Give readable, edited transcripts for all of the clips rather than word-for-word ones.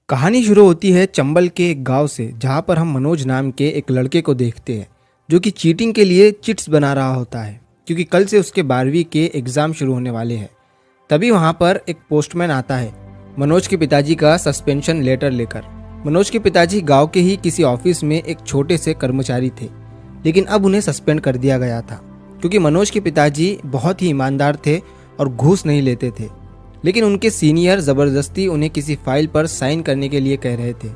कहानी शुरू होती है चंबल के एक गांव से, जहां पर हम मनोज नाम के एक लड़के को देखते हैं जो कि चीटिंग के लिए चिट्स बना रहा होता है, क्योंकि कल से उसके 12वीं के एग्जाम शुरू होने वाले हैं। तभी वहां पर एक पोस्टमैन आता है मनोज के पिताजी का सस्पेंशन लेटर लेकर। मनोज के पिताजी गांव के ही किसी ऑफिस में एक छोटे से कर्मचारी थे, लेकिन अब उन्हें सस्पेंड कर दिया गया था क्योंकि मनोज के पिताजी बहुत ही ईमानदार थे और घूस नहीं लेते थे। लेकिन उनके सीनियर जबरदस्ती उन्हें किसी फाइल पर साइन करने के लिए कह रहे थे,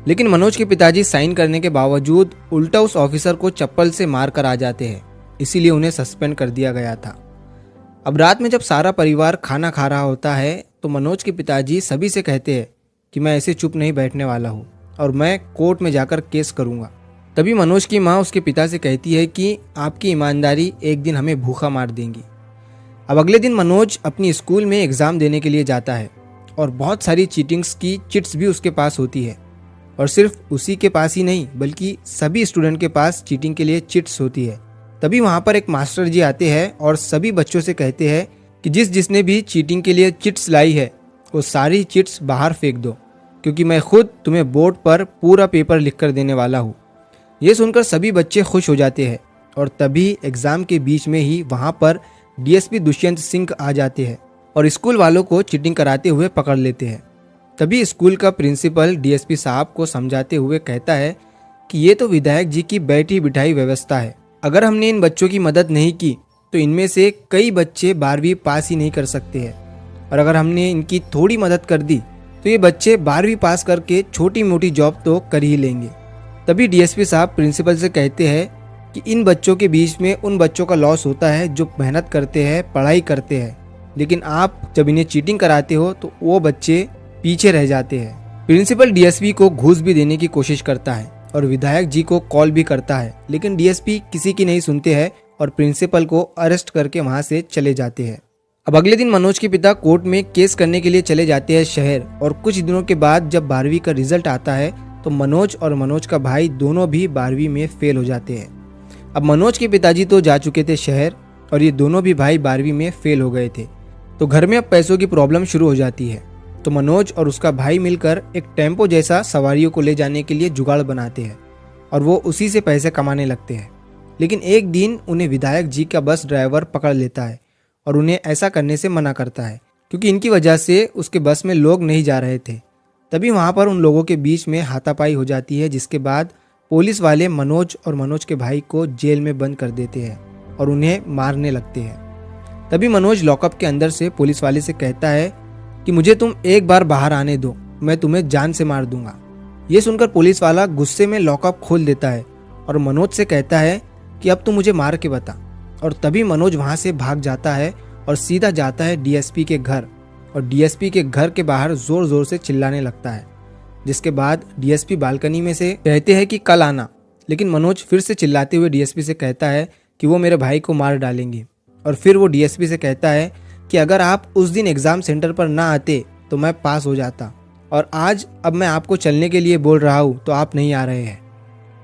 लेकिन मनोज के पिताजी साइन करने के बावजूद उल्टा उस ऑफिसर को चप्पल से मार कर आ जाते हैं, इसीलिए उन्हें सस्पेंड कर दिया गया था। अब रात में जब सारा परिवार खाना खा रहा होता है तो मनोज के पिताजी सभी से कहते हैं कि मैं ऐसे चुप नहीं बैठने वाला हूँ और मैं कोर्ट में जाकर केस करूँगा। तभी मनोज की माँ उसके पिता से कहती है कि आपकी ईमानदारी एक दिन हमें भूखा मार देंगी। अब अगले दिन मनोज अपनी स्कूल में एग्ज़ाम देने के लिए जाता है और बहुत सारी चीटिंग्स की चिट्स भी उसके पास होती है, और सिर्फ उसी के पास ही नहीं बल्कि सभी स्टूडेंट के पास चीटिंग के लिए चिट्स होती है। तभी वहाँ पर एक मास्टर जी आते हैं और सभी बच्चों से कहते हैं कि जिसने भी चीटिंग के लिए चिट्स लाई है वो सारी चिट्स बाहर फेंक दो, क्योंकि मैं खुद तुम्हें बोर्ड पर पूरा पेपर लिख कर देने वाला हूँ। ये सुनकर सभी बच्चे खुश हो जाते हैं और तभी एग्ज़ाम के बीच में ही वहाँ पर डीएसपी दुष्यंत सिंह आ जाते हैं और स्कूल वालों को चीटिंग कराते हुए पकड़ लेते हैं। तभी स्कूल का प्रिंसिपल डीएसपी साहब को समझाते हुए कहता है कि ये तो विधायक जी की बैठी बिठाई व्यवस्था है, अगर हमने इन बच्चों की मदद नहीं की तो इनमें से कई बच्चे 12वीं पास ही नहीं कर सकते हैं, और अगर हमने इनकी थोड़ी मदद कर दी तो ये बच्चे 12वीं पास करके छोटी मोटी जॉब तो कर ही लेंगे। तभी डीएसपी साहब प्रिंसिपल से कहते हैं कि इन बच्चों के बीच में उन बच्चों का लॉस होता है जो मेहनत करते हैं, पढ़ाई करते हैं, लेकिन आप जब इन्हें चीटिंग कराते हो तो वो बच्चे पीछे रह जाते हैं। प्रिंसिपल डीएसपी को घूस भी देने की कोशिश करता है और विधायक जी को कॉल भी करता है, लेकिन डीएसपी किसी की नहीं सुनते हैं और प्रिंसिपल को अरेस्ट करके वहां से चले जाते हैं। अब अगले दिन मनोज के पिता कोर्ट में केस करने के लिए चले जाते हैं शहर, और कुछ दिनों के बाद जब 12वीं का रिजल्ट आता है तो मनोज और मनोज का भाई दोनों भी 12वीं में फेल हो जाते हैं। अब मनोज के पिताजी तो जा चुके थे शहर और ये दोनों भी भाई 12वीं में फेल हो गए थे, तो घर में अब पैसों की प्रॉब्लम शुरू हो जाती है। तो मनोज और उसका भाई मिलकर एक टेम्पो जैसा सवारियों को ले जाने के लिए जुगाड़ बनाते हैं और वो उसी से पैसे कमाने लगते हैं। लेकिन एक दिन उन्हें विधायक जी का बस ड्राइवर पकड़ लेता है और उन्हें ऐसा करने से मना करता है, क्योंकि इनकी वजह से उसके बस में लोग नहीं जा रहे थे। तभी वहाँ पर उन लोगों के बीच में हाथापाई हो जाती है, जिसके बाद पुलिस वाले मनोज और मनोज के भाई को जेल में बंद कर देते हैं और उन्हें मारने लगते हैं। तभी मनोज लॉकअप के अंदर से पुलिस वाले से कहता है कि मुझे तुम एक बार बाहर आने दो, मैं तुम्हें जान से मार दूंगा। ये सुनकर पुलिस वाला गुस्से में लॉकअप खोल देता है और मनोज से कहता है कि अब तुम मुझे मार के बता। और तभी मनोज वहां से भाग जाता है और सीधा जाता है डीएसपी के घर, और डीएसपी के घर के बाहर जोर जोर से चिल्लाने लगता है, जिसके बाद डीएसपी बालकनी में से कहते हैं कि कल आना। लेकिन मनोज फिर से चिल्लाते हुए डीएसपी से कहता है कि वो मेरे भाई को मार डालेंगे, और फिर वो डीएसपी से कहता है कि अगर आप उस दिन एग्जाम सेंटर पर ना आते तो मैं पास हो जाता, और आज अब मैं आपको चलने के लिए बोल रहा हूँ तो आप नहीं आ रहे हैं।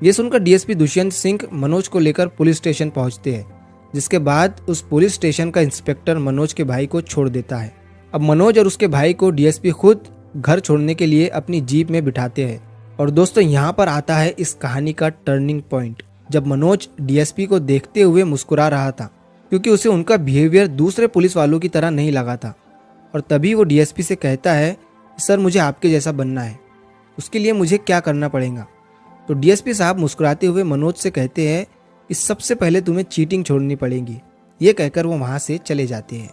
ये सुनकर डीएसपी दुष्यंत सिंह मनोज को लेकर पुलिस स्टेशन पहुंचते हैं, जिसके बाद उस पुलिस स्टेशन का इंस्पेक्टर मनोज के भाई को छोड़ देता है। अब मनोज और उसके भाई को डीएसपी खुद घर छोड़ने के लिए अपनी जीप में बिठाते हैं। और दोस्तों, यहाँ पर आता है इस कहानी का टर्निंग पॉइंट, जब मनोज डीएसपी को देखते हुए मुस्कुरा रहा था, क्योंकि उसे उनका बिहेवियर दूसरे पुलिस वालों की तरह नहीं लगा था। और तभी वो डीएसपी से कहता है, सर मुझे आपके जैसा बनना है, उसके लिए मुझे क्या करना पड़ेगा? तो डीएसपी साहब मुस्कुराते हुए मनोज से कहते हैं कि सबसे पहले तुम्हें चीटिंग छोड़नी पड़ेगी। ये कहकर वो वहाँ से चले जाते हैं।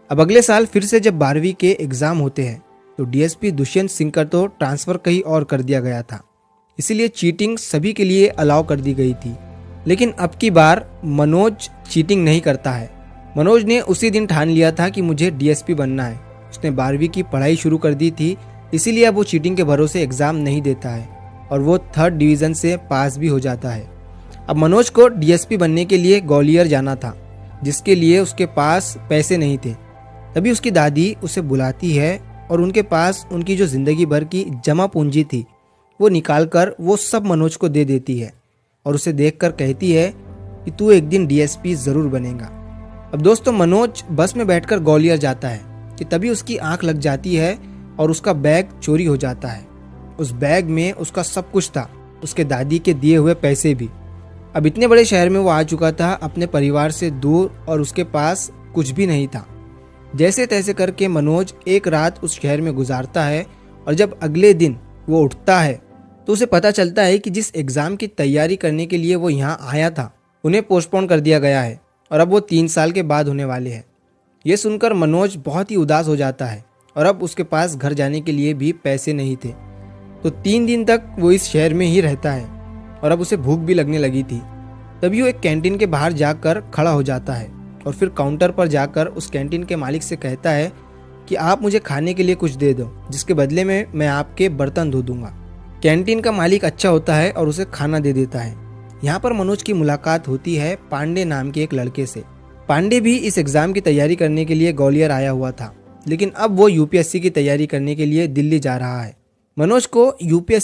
अब अगले साल फिर से जब 12वीं के एग्जाम होते हैं तो डीएसपी दुष्यंत सिंह का तो ट्रांसफर कहीं और कर दिया गया था, इसीलिए चीटिंग सभी के लिए अलाउ कर दी गई थी। लेकिन अब की बार मनोज चीटिंग नहीं करता है। मनोज ने उसी दिन ठान लिया था कि मुझे डीएसपी बनना है। उसने 12वीं की पढ़ाई शुरू कर दी थी, इसीलिए अब वो चीटिंग के भरोसे एग्जाम नहीं देता है और वो 3rd डिवीजन से पास भी हो जाता है। अब मनोज को डीएसपी बनने के लिए ग्वालियर जाना था, जिसके लिए उसके पास पैसे नहीं थे। तभी उसकी दादी उसे बुलाती है और उनके पास उनकी जो जिंदगी भर की जमा पूंजी थी वो निकालकर वो सब मनोज को दे देती है और उसे देखकर कहती है कि तू एक दिन डीएसपी जरूर बनेगा। अब दोस्तों, मनोज बस में बैठकर ग्वालियर जाता है कि तभी उसकी आंख लग जाती है और उसका बैग चोरी हो जाता है। उस बैग में उसका सब कुछ था, उसके दादी के दिए हुए पैसे भी। अब इतने बड़े शहर में वो आ चुका था, अपने परिवार से दूर, और उसके पास कुछ भी नहीं था। जैसे तैसे करके मनोज एक रात उस शहर में गुजारता है, और जब अगले दिन वो उठता है तो उसे पता चलता है कि जिस एग्ज़ाम की तैयारी करने के लिए वो यहाँ आया था उन्हें पोस्टपोन कर दिया गया है, और अब वो 3 साल के बाद होने वाले हैं। ये सुनकर मनोज बहुत ही उदास हो जाता है, और अब उसके पास घर जाने के लिए भी पैसे नहीं थे। तो 3 दिन तक वो इस शहर में ही रहता है, और अब उसे भूख भी लगने लगी थी। तभी वो एक कैंटीन के बाहर जाकर खड़ा हो जाता है, और फिर काउंटर पर जाकर उस कैंटीन के मालिक से कहता है कि आप मुझे खाने के लिए कुछ दे दो, जिसके बदले में मैं आपके बर्तन धो दूंगा। कैंटीन का मालिक अच्छा होता है और उसे खाना दे देता है। यहाँ पर मनोज की मुलाकात होती है पांडे नाम के एक लड़के से। पांडे भी इस एग्ज़ाम की तैयारी करने के लिए ग्वालियर आया हुआ था, लेकिन अब वो यूपीएससी की तैयारी करने के लिए दिल्ली जा रहा है। मनोज को यूपीएससी